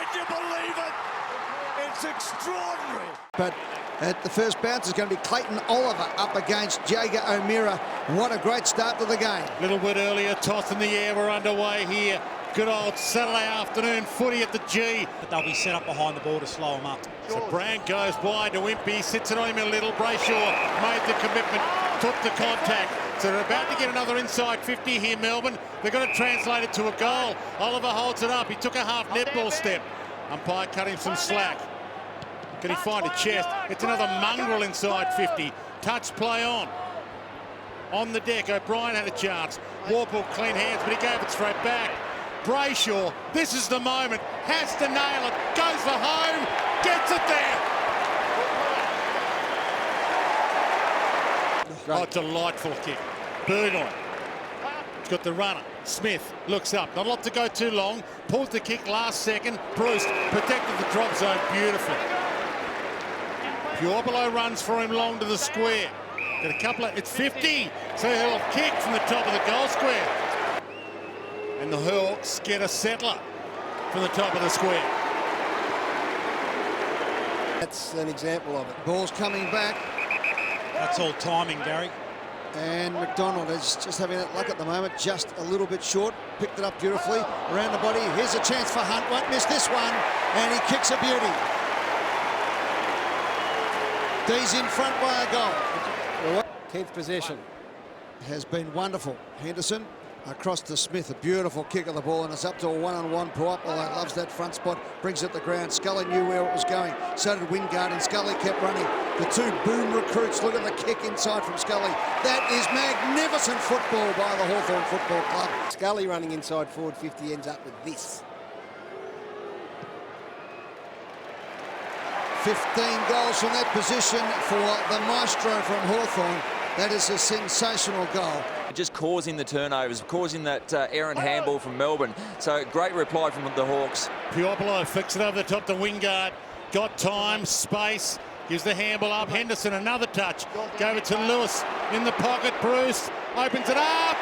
Can you believe it? It's extraordinary. But at the first bounce is going to be Clayton Oliver up against Jager O'Meara. What a great start to the game. A little bit earlier, toss in the air, we're underway here. Good old Saturday afternoon footy at the G. But they'll be set up behind the ball to slow them up. So Brand goes wide to Wimpy, sits it on him a little. Brayshaw made the commitment, took the contact. So they're about to get another inside 50 here, Melbourne. They're going to translate it to a goal. Oliver holds it up. He took a half netball step. Umpire cut him some slack. Can he find a chest? It's another mongrel inside 50. Touch play on. On the deck, O'Brien had a chance. Warple clean hands, but he gave it straight back. Brayshaw, this is the moment, has to nail it, goes for home, gets it there. Oh, delightful kick. Burgoyne. It's got the runner. Smith looks up. Not a lot to go too long. Pulls the kick last second. Bruce protected the drop zone beautifully. Puopolo runs for him long to the square. Got a couple of, it's 50. So he'll kick from the top of the goal square. And the Hawks get a settler from the top of the square. That's an example of it. Ball's coming back. That's all timing, Gary. And McDonald is just having that luck at the moment, just a little bit short. Picked it up beautifully around the body. Here's a chance for Hunt. Won't miss this one. And he kicks a beauty. D's in front by a goal. 10th possession. Has been wonderful. Henderson across to Smith, a beautiful kick of the ball, and it's up to a one-on-one. Puopolo loves that front spot, brings it to the ground. Scully knew where it was going, so did Wingard, and Scully kept running. The two boom recruits, look at the kick inside from Scully. That is magnificent football by the Hawthorn Football Club. Scully running inside forward 50 ends up with this. 15 goals from that position for the maestro from Hawthorn. That is a sensational goal. Just causing the turnovers, causing that errant handball from Melbourne. So great reply from the Hawks. Puopolo flicks it over the top to Wingard. Got time, space, gives the handball up. Henderson, another touch. Gave it to Lewis in the pocket. Bruce opens it up.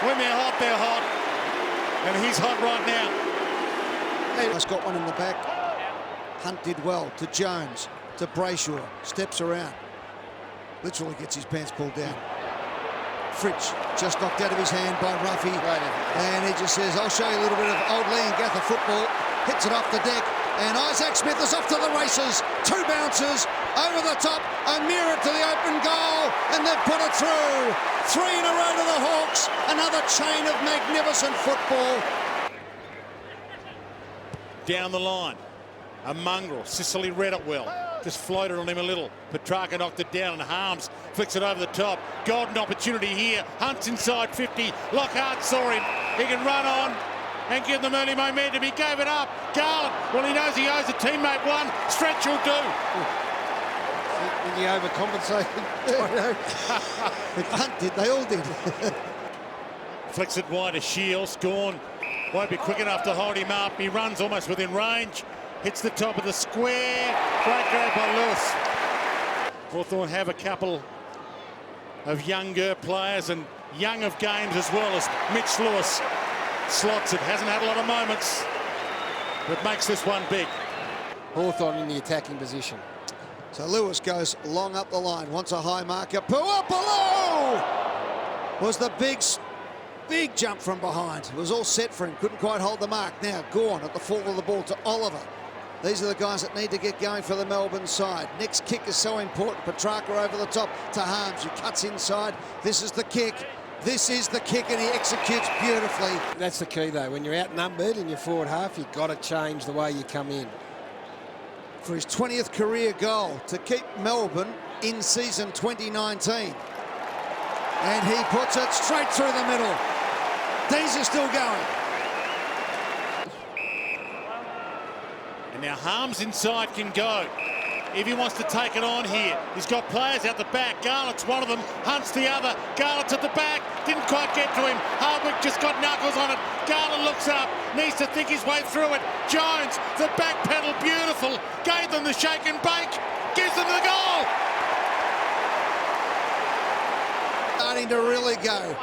When they're hot, they're hot. And he's hot right now. He's got one in the back. Hunt did well to Jones, to Brayshaw. Steps around. Literally gets his pants pulled down. Fritsch just knocked out of his hand by Ruffy. And he just says, I'll show you a little bit of old Lee and Gather football. Hits it off the deck. And Isaac Smith is off to the races. Two bounces over the top. O'Meara to the open goal. And they've put it through. Three in a row to the Hawks. Another chain of magnificent football. Down the line. A mongrel. Sicily read it well. Just floated on him a little. Petrarca knocked it down and Harms flicks it over the top. Golden opportunity here. Hunt's inside 50. Lockhart saw him. He can run on and give them early momentum. He gave it up. Garland, well, he knows he owes a teammate one. Stretch will do. When you overcompensate. Hunt did. They all did. Flicks it wide to Shields. Gorn won't be quick enough to hold him up. He runs almost within range. Hits the top of the square. Great grab by Lewis. Hawthorn have a couple of younger players and young of games as well, as Mitch Lewis slots it. Hasn't had a lot of moments, but makes this one big. Hawthorn in the attacking position. So Lewis goes long up the line. Wants a high marker. Puopolo was the big jump from behind. It was all set for him. Couldn't quite hold the mark. Now Gorn at the fall of the ball to Oliver. These are the guys that need to get going for the Melbourne side. Next kick is so important. Petrarca over the top to Harms, who cuts inside. This is the kick. This is the kick, and he executes beautifully. That's the key, though. When you're outnumbered in your forward half, you've got to change the way you come in. For his 20th career goal to keep Melbourne in season 2019. And he puts it straight through the middle. These are still going. And now Harms inside can go if he wants to take it on here. He's got players out the back. Garlett's one of them. Hunt's the other. Garlett's at the back. Didn't quite get to him. Hardwick just got knuckles on it. Garlett looks up. Needs to think his way through it. Jones, the back pedal, beautiful. Gave them the shake and bake. Gives them the goal. Starting to really go.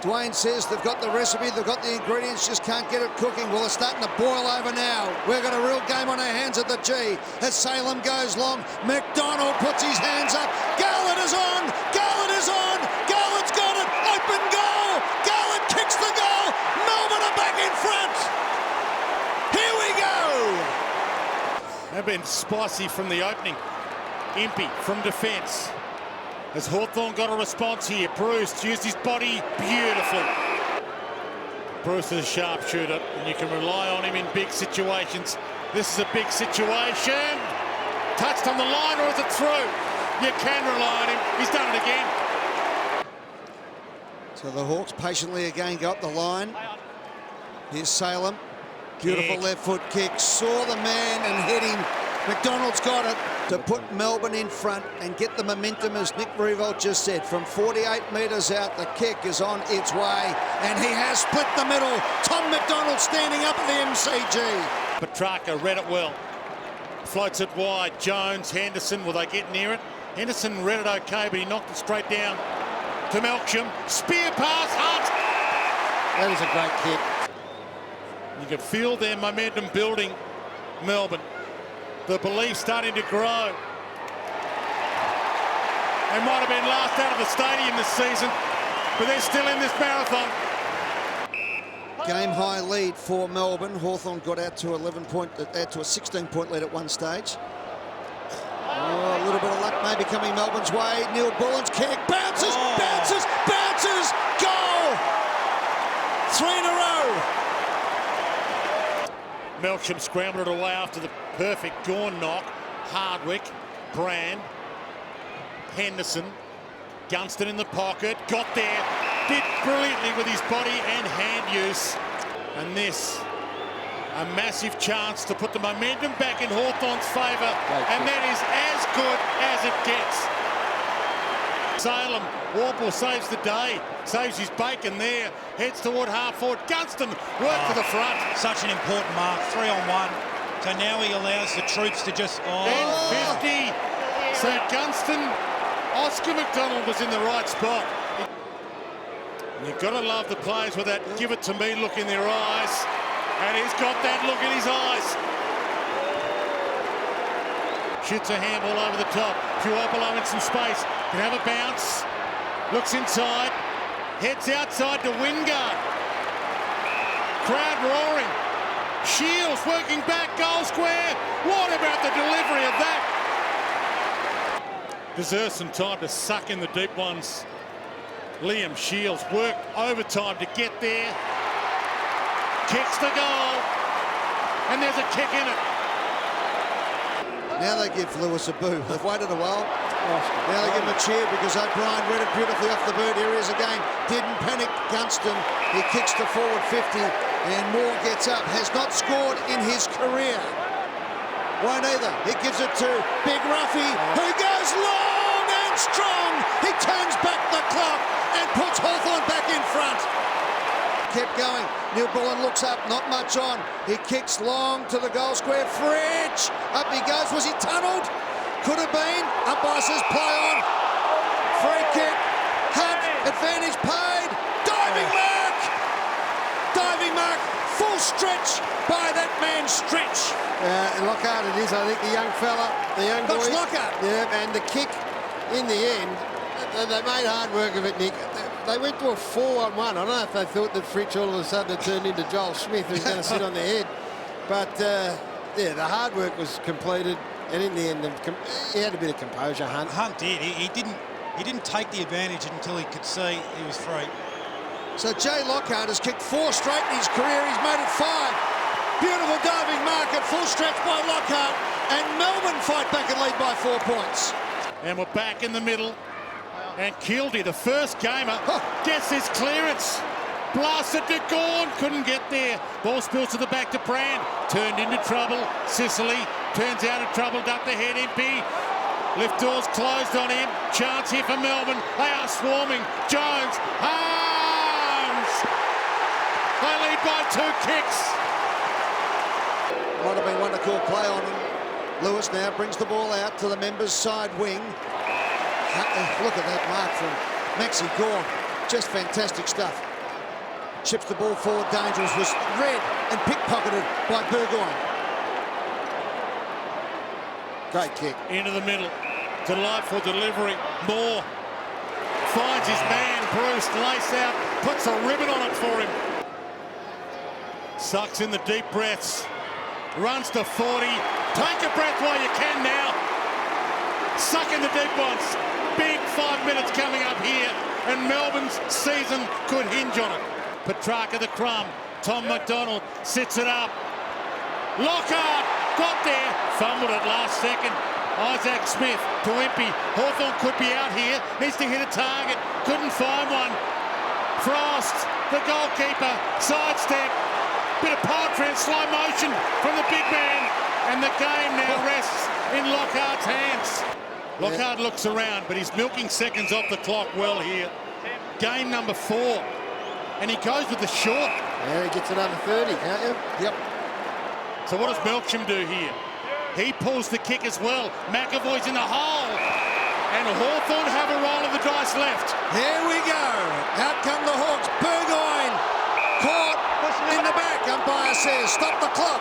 Dwayne says they've got the recipe, they've got the ingredients, just can't get it cooking. Well, it's starting to boil over now. We've got a real game on our hands at the G. As Salem goes long, McDonald puts his hands up. Garlett is on! Garlett is on! Garlett's got it! Open goal! Garlett kicks the goal! Melbourne are back in front! Here we go! They've been spicy from the opening. Impey from defence. As Hawthorn got a response here, Bruce used his body beautifully. Bruce is a sharpshooter, and you can rely on him in big situations. This is a big situation. Touched on the line, or is it through? You can rely on him. He's done it again. So the Hawks patiently again go up the line. Here's Salem. Beautiful left foot kick. Saw the man and hit him. McDonald's got it to put Melbourne in front and get the momentum, as Nick Revolt just said. From 48 metres out, the kick is on its way, and he has split the middle. Tom McDonald standing up at the MCG. Petrarca read it well. Floats it wide. Jones, Henderson, will they get near it? Henderson read it okay, but he knocked it straight down to Melksham. Spear pass, Hunt! That is a great kick. You can feel their momentum building, Melbourne. The belief starting to grow. They might have been last out of the stadium this season, but they're still in this marathon. Game high lead for Melbourne. Hawthorn got out to a 16-point lead at one stage. Oh, a little bit of luck maybe coming Melbourne's way. Neil Bullen's kick bounces, bounces, bounces. Goal! 3 in a row. Melksham scrambled it away after the perfect Gawn knock. Hardwick, Brand, Henderson, Gunston in the pocket, got there, did brilliantly with his body and hand use. And this, a massive chance to put the momentum back in Hawthorn's favour, and that is as good as it gets. Salem, Warple saves the day, saves his bacon there, heads toward half forward. Gunston work to the front. Such an important mark, 3-on-1. So now he allows the troops to just... And 50. So Gunston, Oscar McDonald was in the right spot. You've got to love the players with that give it to me look in their eyes. And he's got that look in his eyes. Shoots a handball over the top. Puopolo in some space. Can have a bounce. Looks inside. Heads outside to Wingard. Crowd roaring. Shields working back, goal square. What about the delivery of that? Deserves some time to suck in the deep ones. Liam Shields worked overtime to get there. Kicks the goal. And there's a kick in it. Now they give Lewis a boo. They've waited a while. Now they give him a cheer because O'Brien read it beautifully off the boot. Here he is again. Didn't panic. Gunston. He kicks to forward 50. And Moore gets up. Has not scored in his career. Won't either. He gives it to Big Ruffy, who goes long and strong. He turns back the clock and puts Hawthorn back in front. Kept going. Neil Bullen looks up, not much on. He kicks long to the goal square. Fridge! Up he goes. Was he tunnelled? Could have been. Umpire says play on. Free kick. Hunt. Advantage paid. Diving mark! Diving mark. Full stretch by that man Stretch. Lockhart it is, I think, the young fella, the young boy. That's Lockhart. Yeah, and the kick in the end, they made hard work of it, Nick. They went to a 4-on-1. I don't know if they thought that Fritsch all of a sudden had turned into Joel Smith, who's going to sit on their head. But, yeah, the hard work was completed, and in the end, he had a bit of composure, Hunt. Hunt did. He didn't take the advantage until he could see he was free. So Jay Lockhart has kicked 4 straight in his career. He's made it 5. Beautiful diving mark at full stretch by Lockhart. And Melbourne fight back and lead by 4 points. And we're back in the middle. And Kildy, the first gamer, gets his clearance. Blasted to Gawn, couldn't get there. Ball spills to the back to Brand. Turned into trouble. Sicily turns out of trouble. Ducked the head, Impey. Lift doors closed on him. Chance here for Melbourne. They are swarming. Jones. Harms. They lead by 2 kicks. Might have been one to call play on him. Lewis now brings the ball out to the members' side wing. Look at that mark from Maxi Gawn. Just fantastic stuff. Chips the ball forward, dangerous, was read and pickpocketed by Burgoyne. Great kick. Into the middle. Delightful delivery. Moore finds his man, Bruce, lace out, puts a ribbon on it for him. Sucks in the deep breaths. Runs to 40. Take a breath while you can now. Suck in the deep ones. Big 5 minutes coming up here, and Melbourne's season could hinge on it. Petrarca the crumb. Tom McDonald sits it up. Lockhart got there. Fumbled it last second. Isaac Smith to Impey. Hawthorn could be out here. Needs to hit a target. Couldn't find one. Frost, the goalkeeper, sidestep. Bit of poetry in slow motion from the big man. And the game now rests in Lockhart's hands. Lockhart looks around, but he's milking seconds off the clock well here. Game number 4. And he goes with the short. Yeah, he gets another 30, can't you? Yep. So what does Melksham do here? He pulls the kick as well. McAvoy's in the hole. And Hawthorn have a roll of the dice left. Here we go. Out come the Hawks. Burgoyne caught in the back. Umpire says stop the clock.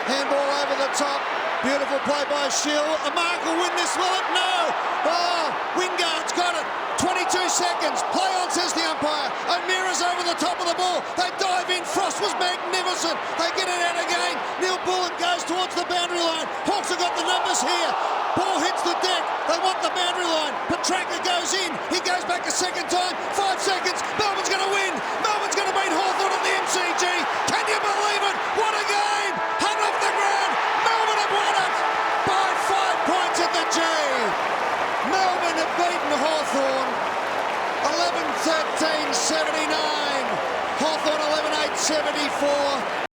Handball over the top. Beautiful play by Shill. A mark will win this, will it? No. Oh, Wingard's got it. 22 seconds. Play on, says the umpire. O'Meara's over the top of the ball. They dive in. Frost was magnificent. They get it out again. Neil Bullen goes towards the boundary line. Hawks have got the numbers here. Ball hits the deck. They want the boundary line. Petrarca goes in. He goes back a second time. 5 seconds. Melbourne's going to win. Melbourne's going to beat Hawthorn at the MCG. Can you believe it? What a game. Hung off the ground. Melbourne have won it by 5 points at the G. Melbourne have beaten Hawthorn 11-13-79. Hawthorn 11-8-74.